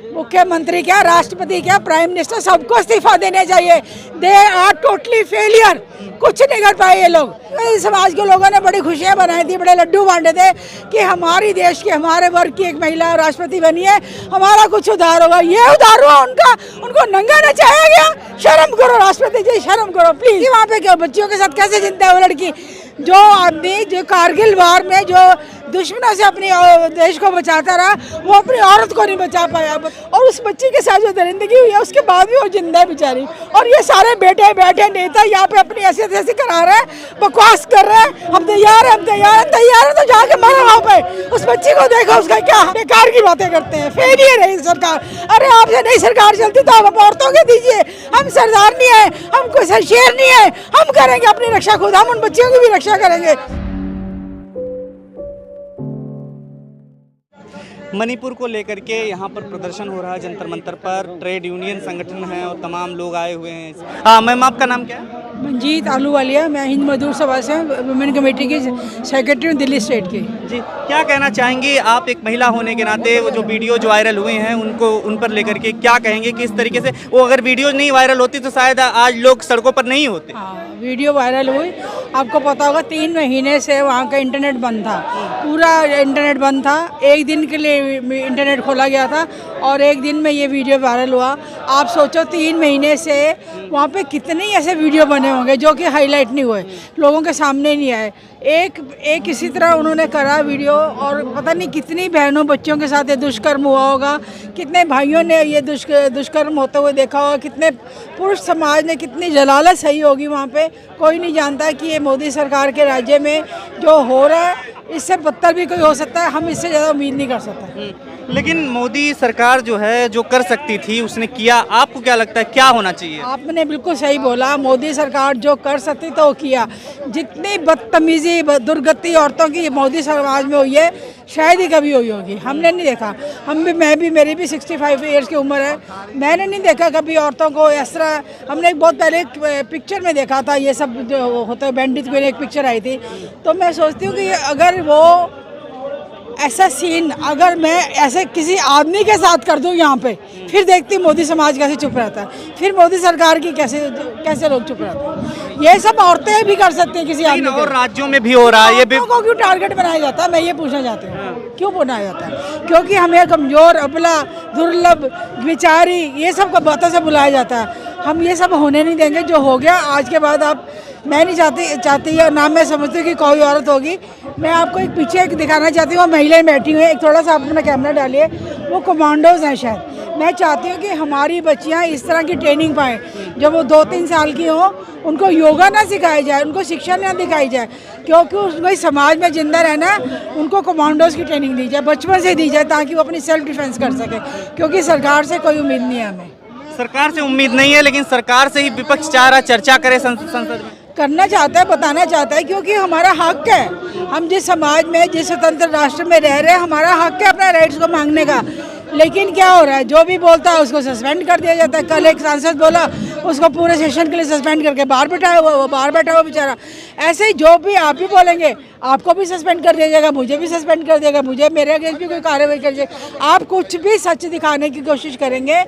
मुख्यमंत्री क्या, राष्ट्रपति क्या, प्राइम मिनिस्टर, सबको इस्तीफा देने चाहिए। दे आर टोटली फेलियर, कुछ नहीं कर पाए ये लोग। समाज के लोगों ने बड़ी खुशियां बनाई थी, बड़े लड्डू बांटे थे कि हमारी देश की, हमारे वर्ग की एक महिला राष्ट्रपति बनी है, हमारा कुछ उद्धार होगा। ये उद्धार हुआ उनका? उनको नंगा नचाया गया। शर्म करो राष्ट्रपति जी, शर्म करो प्लीज। वहाँ पे क्या बच्चियों के साथ कैसे जिंदा है वो लड़की? जो आदमी जो कारगिल वार में जो दुश्मनों से अपनी देश को बचाता रहा, वो अपनी औरत को नहीं बचा पाया। और उस बच्ची के साथ जो दरिंदगी हुई है उसके बाद भी वो जिंदा है बेचारी। और ये सारे बैठे बैठे नेता यहाँ पे अपनी ऐसी करा रहे हैं, बकवास कर रहे हैं। हम तैयार हैं, हम तैयार हैं, तैयार है तो जाके मारो वहाँ पे। उस बच्ची को देखो, उसका क्या बेकार की बातें करते हैं। फेलियर है सरकार। अरे आपसे नहीं सरकार चलती तो आप औरतों के दीजिए। हम सरदार नहीं है, हम कोई शेर नहीं है, हम करेंगे अपनी रक्षा खुद, हम उन बच्चियों की भी रक्षा करेंगे। मणिपुर को लेकर के यहाँ पर प्रदर्शन हो रहा है जंतर मंतर पर। ट्रेड यूनियन संगठन है और तमाम लोग आए हुए हैं। हाँ मैम, आपका नाम क्या है? मंजीत आलूवालिया, मैं हिंद मजदूर सभा से वुमेन कमेटी की सेक्रेटरी हूँ, दिल्ली स्टेट की। जी, क्या कहना चाहेंगी आप एक महिला होने के नाते? वो जो वीडियो जो वायरल हुए हैं उनको, उन पर लेकर के क्या कहेंगे? किस तरीके से वो, अगर वीडियो नहीं वायरल होती तो शायद आज लोग सड़कों पर नहीं होते। हाँ, वीडियो वायरल हुई। आपको पता होगा 3 महीने से वहाँ का इंटरनेट बंद था, पूरा इंटरनेट बंद था। एक दिन के लिए इंटरनेट खोला गया था और एक दिन में ये वीडियो वायरल हुआ। आप सोचो 3 महीने से वहाँ पे कितने ऐसे वीडियो बने होंगे जो कि हाईलाइट नहीं हुए, लोगों के सामने नहीं आए। एक इसी तरह उन्होंने करा वीडियो, और पता नहीं कितनी बहनों बच्चों के साथ ये दुष्कर्म हुआ होगा, कितने भाइयों ने ये दुष्कर्म होते हुए देखा होगा, कितने पुरुष समाज ने कितनी जलालत सही होगी वहाँ पे। कोई नहीं जानता कि ये मोदी सरकार के राज्य में जो हो रहा है इससे बदतर भी कोई हो सकता है। हम इससे ज़्यादा उम्मीद नहीं कर सकते। लेकिन मोदी सरकार जो है जो कर सकती थी उसने किया। आपको क्या लगता है क्या होना चाहिए? आपने बिल्कुल सही बोला, मोदी सरकार जो कर सकती तो वो किया। जितनी बदतमीजी दुर्गति औरतों की मोदी समाज में हुई है शायद ही कभी हुई होगी। हमने नहीं देखा। मेरी भी 65 ईयर्स की उम्र है, मैंने नहीं देखा कभी औरतों को इस तरह। हमने एक बहुत पहले एक पिक्चर में देखा था ये सब जो होता है, बैंडिट क्वीन एक पिक्चर आई थी। तो मैं सोचती हूँ कि अगर वो ऐसा सीन अगर मैं ऐसे किसी आदमी के साथ कर दूं यहाँ पे, फिर देखती मोदी समाज कैसे चुप रहता है, फिर मोदी सरकार की कैसे लोग चुप रहते हैं। ये सब औरतें भी कर सकती हैं किसी आदमी और राज्यों में भी हो रहा है। ये भी को क्यों टारगेट बनाया जाता है? मैं ये पूछना चाहती हूँ, क्यों बनाया जाता है? क्योंकि हमें कमजोर, अबला, दुर्लभ, बेचारी, ये सब बातों से बुलाया जाता है। हम ये सब होने नहीं देंगे। जो हो गया आज के बाद आप, मैं नहीं चाहती या ना मैं समझती हूँ कि कोई औरत होगी। मैं आपको एक पीछे एक दिखाना चाहती हूँ, महिलाएं बैठी हुई हैं। एक थोड़ा सा आप अपना कैमरा डालिए, वो कमांडोज हैं शायद। मैं चाहती हूँ कि हमारी बच्चियाँ इस तरह की ट्रेनिंग पाएँ। जब वो 2-3 साल की हों, उनको योगा ना सिखाया जाए, उनको शिक्षा ना दिखाई जाए, क्योंकि उसको समाज में जिंदा रहना, उनको कमांडोज की ट्रेनिंग दी जाए, बचपन से दी जाए, ताकि वो अपनी सेल्फ डिफेंस कर सके। क्योंकि सरकार से कोई उम्मीद नहीं है हमें। सरकार से उम्मीद नहीं है, लेकिन सरकार से ही विपक्ष चाह रहा चर्चा करे संसद में। करना चाहता है, बताना चाहता है, क्योंकि हमारा हक है। हम जिस समाज में, जिस स्वतंत्र राष्ट्र में रह रहे हैं, हमारा हक है अपने राइट्स को मांगने का। लेकिन क्या हो रहा है, जो भी बोलता है उसको सस्पेंड कर दिया जाता है। कल एक सांसद बोला, उसको पूरे सेशन के लिए सस्पेंड करके बाहर बैठाया हुआ, वो बाहर बैठा हुआ बेचारा। ऐसे ही जो भी आप भी बोलेंगे आपको भी सस्पेंड कर दिया जाएगा, मुझे भी सस्पेंड कर देगा, मुझे मेरे अगेंस्ट भी कोई कार्रवाई कर जाएगी। आप कुछ भी सच दिखाने की कोशिश करेंगे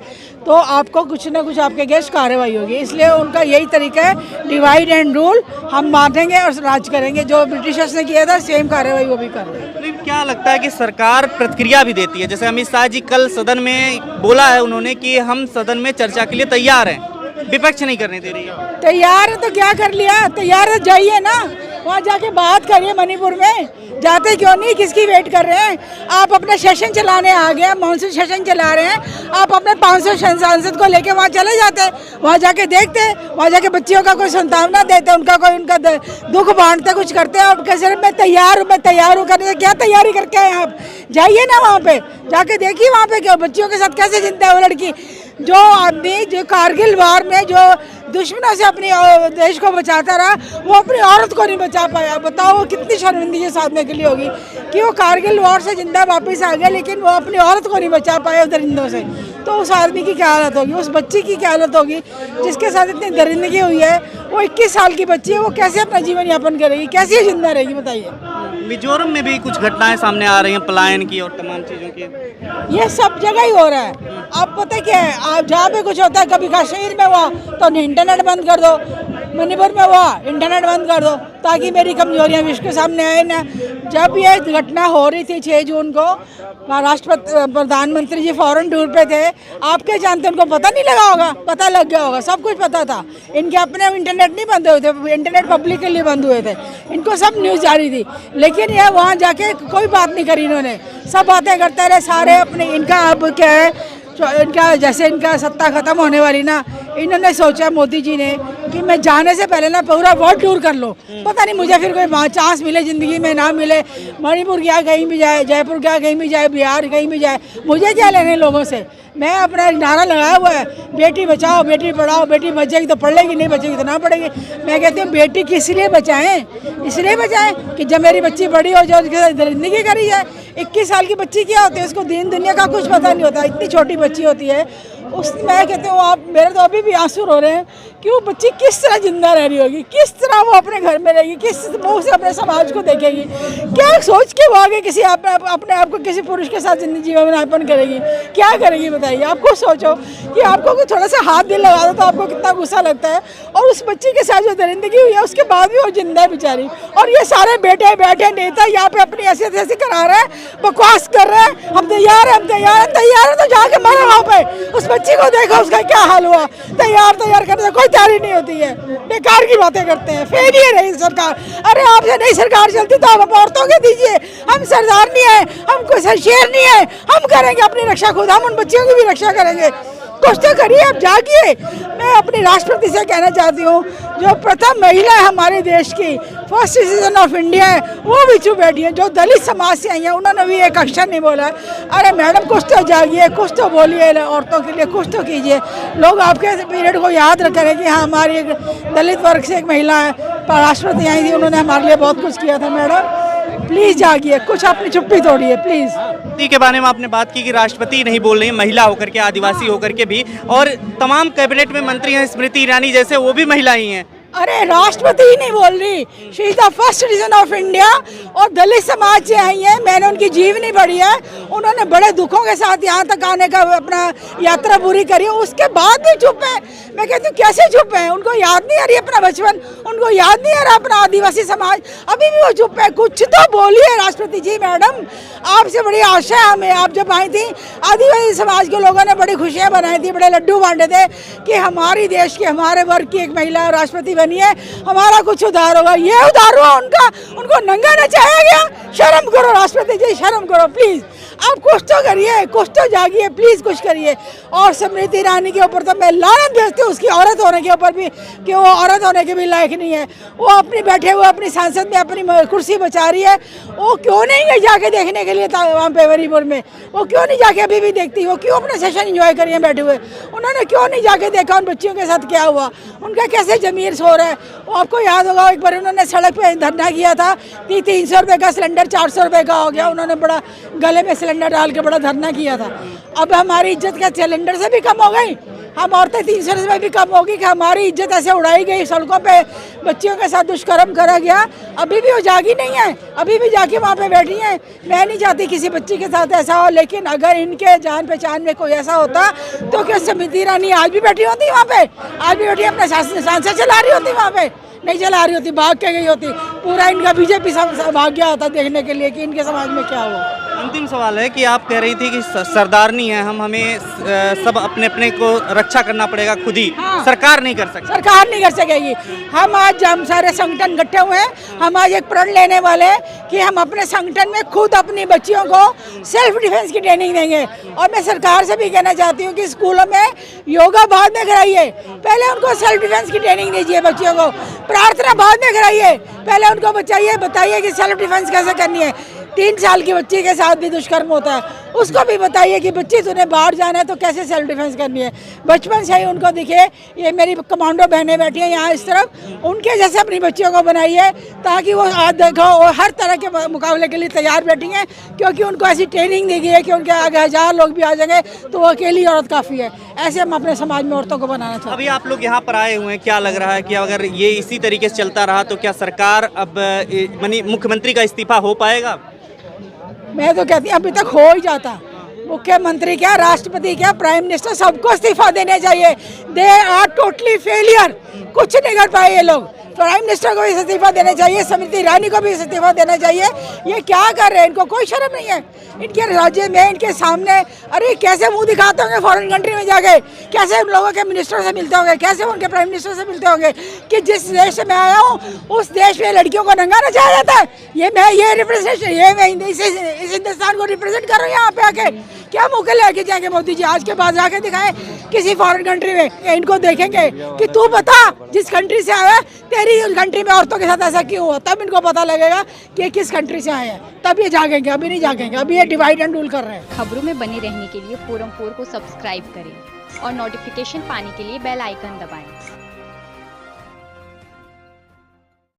तो आपको कुछ ना कुछ आपके अगेंस्ट कार्रवाई होगी। इसलिए उनका यही तरीका है, डिवाइड एंड रूल। हम मानेंगे और राज करेंगे। जो ब्रिटिशर्स ने किया था सेम कार्रवाई वो भी कर रहे हैं। क्या लगता है कि सरकार प्रतिक्रिया भी देती है? जैसे अमित शाह जी कल सदन में बोला है उन्होंने कि हम सदन में चर्चा के लिए तैयार हैं, विपक्ष नहीं करने दे रही है। तैयार है तो क्या कर लिया? तैयार है जाइए ना, वहाँ जाके बात करिए। मणिपुर में जाते क्यों नहीं? किसकी वेट कर रहे हैं? आप अपना सेशन चलाने आ गए, मानसून सेशन चला रहे हैं, आप अपने 500 सांसद को लेके वहाँ चले जाते, वहाँ जाके देखते, वहाँ जाके बच्चियों का कोई संतावना देते, उनका दुख बांटते, कुछ करते। आप कैसे मैं तैयार हूँ करने से? क्या तैयारी करके आए आप? जाइए ना वहाँ पे, जाके देखिए वहाँ पे क्या बच्चियों के साथ कैसे जिंदा है वो लड़की। जो आदमी जो कारगिल वार में जो दुश्मनों से अपनी देश को बचाता रहा, वो अपनी औरत को नहीं बचा पाया। बताओ वो कितनी शर्मिंदगी साधने के लिए होगी कि वो कारगिल वॉर से जिंदा वापस आ गया, लेकिन वो अपनी औरत को नहीं बचा पाया दरिंदों से। तो उस आदमी की क्या हालत होगी, उस बच्ची की क्या हालत होगी जिसके साथ इतनी दरिंदगी हुई है। वो 21 साल की बच्ची है, वो कैसे अपना जीवन यापन करेगी, कैसे जिंदा रहेगी बताइए। मिजोरम में भी कुछ घटनाएं सामने आ रही हैं पलायन की और तमाम चीज़ों की। ये सब जगह ही हो रहा है। आप पता क्या है, आप जहाँ पे कुछ होता है, कभी कश्मीर में हुआ तो इंटरनेट बंद कर दो, मणिपुर में हुआ इंटरनेट बंद कर दो, ताकि मेरी कमजोरियाँ विश्व के सामने आए ना। जब ये घटना हो रही थी 6 जून को, प्रधानमंत्री जी फॉरेन टूर पे थे, आप क्या जानते, उनको पता नहीं लगा होगा? पता लग गया होगा, सब कुछ पता था। इनके अपने इंटरनेट नहीं बंद हुए थे, इंटरनेट पब्लिक के लिए बंद हुए थे, इनको सब न्यूज़ जारी थी। लेकिन ये वहाँ जाके कोई बात नहीं करी इन्होंने, सब बातें करते रहे सारे अपने। इनका अब क्या है, इनका जैसे इनका सत्ता खत्म होने वाली ना, इन्होंने सोचा मोदी जी ने कि मैं जाने से पहले ना पूरा वर्ल्ड टूर कर लूँ। पता नहीं मुझे फिर कोई चांस मिले ज़िंदगी में, ना मिले, मणिपुर गया कहीं भी जाए, जयपुर गया कहीं भी जाए, बिहार कहीं भी जाए, मुझे क्या लेने लोगों से। मैं अपना नारा लगाया हुआ है, बेटी बचाओ बेटी पढ़ाओ, बेटी बचेगी तो पढ़ लेगी, नहीं बचेगी तो ना पढ़ेगी। मैं कहती हूँ बेटी किस लिए बचाएं? इसलिए बचाएं कि जब मेरी बच्ची बड़ी हो जाए, उसके साथ ज़िंदगी करी जाए। 21 साल की बच्ची क्या होती है, उसको दीन दुनिया का कुछ पता नहीं होता, इतनी छोटी बच्ची होती है। उस मैं कहती हूँ, आप मेरे तो अभी भी आंसू रो रहे हैं कि वो बच्ची किस तरह जिंदा रह रही होगी, किस तरह वो अपने घर में रहेगी, किस मुँह से अपने समाज को देखेगी, क्या सोच के वो आगे किसी अपने आप को किसी पुरुष के साथ जीवन यापन करेगी, क्या करेगी बताइए। आपको सोचो कि आपको कोई थोड़ा सा हाथ दिल लगा दो तो आपको कितना गुस्सा लगता है। और उस बच्ची के साथ जो दरिंदगी हुई है, उसके बाद भी वो जिंदा है बेचारी। और ये सारे बैठे नेता यहाँ पे अपनी ऐसी करा रहे हैं, बकवास कर रहे हैं, हम तैयार हैं तो जाके मारे वहाँ पे। उस बच्ची को देखो उसका क्या हाल हुआ। तैयार करने से कोई तैयारी नहीं होती है, बेकार की बातें करते हैं। फेलियर है सरकार। अरे आपसे नहीं सरकार चलती तो आप औरतों के दीजिए, हम सरदार नहीं है, हम कोई शेर नहीं है, हम करेंगे अपनी रक्षा खुद, हम उन बच्चियों की भी रक्षा करेंगे। कुछ तो करिए, आप जागिए। मैं अपने राष्ट्रपति से कहना चाहती हूँ, जो प्रथम महिला है हमारे देश की, फर्स्ट सिटीजन ऑफ इंडिया है, वो भी चुप बैठी है। जो दलित समाज से आई हैं, उन्होंने भी एक अक्षर नहीं बोला। अरे मैडम कुछ तो जागिए, कुछ तो बोलिए, औरतों के लिए कुछ तो कीजिए। लोग आपके पीरियड को याद करें कि हाँ, हमारी एक दलित वर्ग से एक महिला है, राष्ट्रपति आई थी, उन्होंने हमारे लिए बहुत कुछ किया था। मैडम प्लीज़ जागिए, कुछ अपनी चुप्पी तोड़िए प्लीज़। के बारे में आपने बात की कि राष्ट्रपति नहीं बोल रही है, महिला होकर के, आदिवासी होकर के भी, और तमाम कैबिनेट में मंत्री हैं, स्मृति ईरानी जैसे, वो भी महिला ही हैं। अरे राष्ट्रपति ही नहीं बोल रही, she is the first citizen of India. और दलित समाज से आई है, मैंने उनकी जीवनी पढ़ी है, उन्होंने बड़े दुखों के साथ यहाँ तक आने का अपना यात्रा पूरी करी, उसके बाद भी चुप है। मैं कहती हूँ कैसे चुप है? उनको याद नहीं आ रही अपना बचपन, उनको याद नहीं आ रहा अपना आदिवासी समाज, अभी भी वो चुप है। कुछ तो बोलिए राष्ट्रपति जी। मैडम आपसे बड़ी आशा है हमें। आप जब आई थी, आदिवासी समाज के लोगों ने बड़ी खुशियाँ बनाई थी, बड़े लड्डू बांटे थे कि हमारी देश की, हमारे वर्ग की एक महिला राष्ट्रपति बनी है, हमारा कुछ उद्धार होगा। ये उद्धार हुआ उनका? उनको नंगा नचाया गया। शर्म करो राष्ट्रपति जी, शर्म करो प्लीज। आप कुछ तो करिए, कुछ तो जागिए प्लीज, कुछ करिए। और स्मृति ईरानी के ऊपर तो मैं लानत भेजती हूँ, उसकी औरत होने के ऊपर भी, कि वो औरत होने के भी लायक नहीं है। वो अपनी बैठे हुए अपनी सांसद में अपनी कुर्सी बचा रही है। वो क्यों नहीं गई जाके देखने के लिए वहाँ पे मणिपुर में? वो क्यों नहीं जाके अभी भी देखती? वो क्यों अपना सेशन एंजॉय करिए बैठे हुए? उन्होंने क्यों नहीं जाके देखा उन बच्चियों के साथ क्या हुआ, उनका कैसे जमीर सो रहा है? वो आपको याद होगा, एक बार उन्होंने सड़क पे धरना किया था कि 300 रुपये का सिलेंडर 400 रुपये का हो गया। उन्होंने बड़ा गले में सिलेंडर डाल के बड़ा धरना किया था। अब हमारी इज्जत क्या सिलेंडर से भी कम हो गई? हम औरतें 300 रुपये भी कम होगी कि हमारी इज्जत ऐसे उड़ाई गई, सड़कों पे बच्चियों के साथ दुष्कर्म करा गया। अभी भी वो जागी नहीं है, अभी भी जाके वहाँ पे बैठी हैं। मैं नहीं चाहती किसी बच्ची के साथ ऐसा हो, लेकिन अगर इनके जान पहचान में कोई ऐसा होता तो क्या स्मृति ईरानी आज भी बैठी होती वहाँ पे? आज भी बैठी अपना सांसद चला रही होती वहाँ पे? नहीं चला रही होती, भाग के गई होती। पूरा इनका बीजेपी भाग गया होता देखने के लिए कि इनके समाज में क्या हुआ। अंतिम सवाल है कि आप कह रही थी कि सरदारनी है हम, हमें सब अपने अपने को रक्षा करना पड़ेगा खुद ही। हाँ। सरकार नहीं कर सकती। सरकार नहीं कर सकेगी। हम सारे संगठन इकट्ठे हुए हैं, हम आज एक प्रण लेने वाले हैं कि हम अपने संगठन में खुद अपनी बच्चियों को सेल्फ डिफेंस की ट्रेनिंग देंगे। और मैं सरकार से भी कहना चाहती हूँ कि स्कूलों में योगा बाद में कराइए, पहले उनको सेल्फ डिफेंस की ट्रेनिंग दीजिए बच्चियों को। प्रार्थना बाद में कराइए, पहले उनको बताइए कि सेल्फ डिफेंस कैसे करनी है। 3 साल की बच्ची के साथ भी दुष्कर्म होता है, उसको भी बताइए कि बच्ची तूने बाहर जाना है तो कैसे सेल्फ डिफेंस करनी है। बचपन से ही उनको दिखे, ये मेरी कमांडो बहनें बैठी हैं यहाँ इस तरफ, उनके जैसे अपनी बच्चियों को बनाइए ताकि वो आज देखो वो हर तरह के मुकाबले के लिए तैयार बैठी हैं, क्योंकि उनको ऐसी ट्रेनिंग दी गई है कि उनके आगे 1000 लोग भी आ जाएंगे तो वो अकेली औरत काफ़ी है। ऐसे हम अपने समाज में औरतों को बनाना चाहते हैं। अभी आप लोग यहाँ पर आए हुए हैं, क्या लग रहा है कि अगर ये इसी तरीके से चलता रहा तो क्या सरकार अब मुख्यमंत्री का इस्तीफा हो पाएगा? मैं तो कहती हूँ अभी तक हो ही जाता। मुख्यमंत्री क्या, राष्ट्रपति क्या, प्राइम मिनिस्टर, सबको इस्तीफा देने चाहिए। दे आर टोटली फेलियर, कुछ नहीं कर पाए ये लोग। प्राइम मिनिस्टर को भी इस्तीफा देना चाहिए, स्मृति ईरानी को भी इस्तीफा देना चाहिए। ये क्या कर रहे हैं, इनको कोई शर्म नहीं है। इनके राज्य में, इनके सामने, अरे कैसे मुंह दिखाते होंगे फॉरेन कंट्री में जाके, कैसे उन लोगों के मिनिस्टर से मिलते होंगे, कैसे उनके प्राइम मिनिस्टर से मिलते होंगे कि जिस देश से मैं आया हूँ उस देश में लड़कियों को नंगा नचाया जाता है। ये रिप्रेजेंटेशन, ये मैं इस हिंदुस्तान को रिप्रेजेंट कर रहा हूँ यहाँ पे आके। क्या मुँह के लेके जाएंगे मोदी जी? आज के बाद जाके दिखाए किसी फॉरेन कंट्री में, इनको देखेंगे कि तू बता जिस कंट्री से आया तेरी उस कंट्री में औरतों के साथ ऐसा क्यों हुआ, तब इनको पता लगेगा कि ये किस कंट्री से आए हैं, तब ये जागेंगे। अभी नहीं जागेंगे, अभी ये डिवाइड एंड रूल कर रहे हैं। खबरों में बने रहने के लिए फोरम 4 को सब्सक्राइब करें और नोटिफिकेशन पाने के लिए बेल आइकन दबाएं।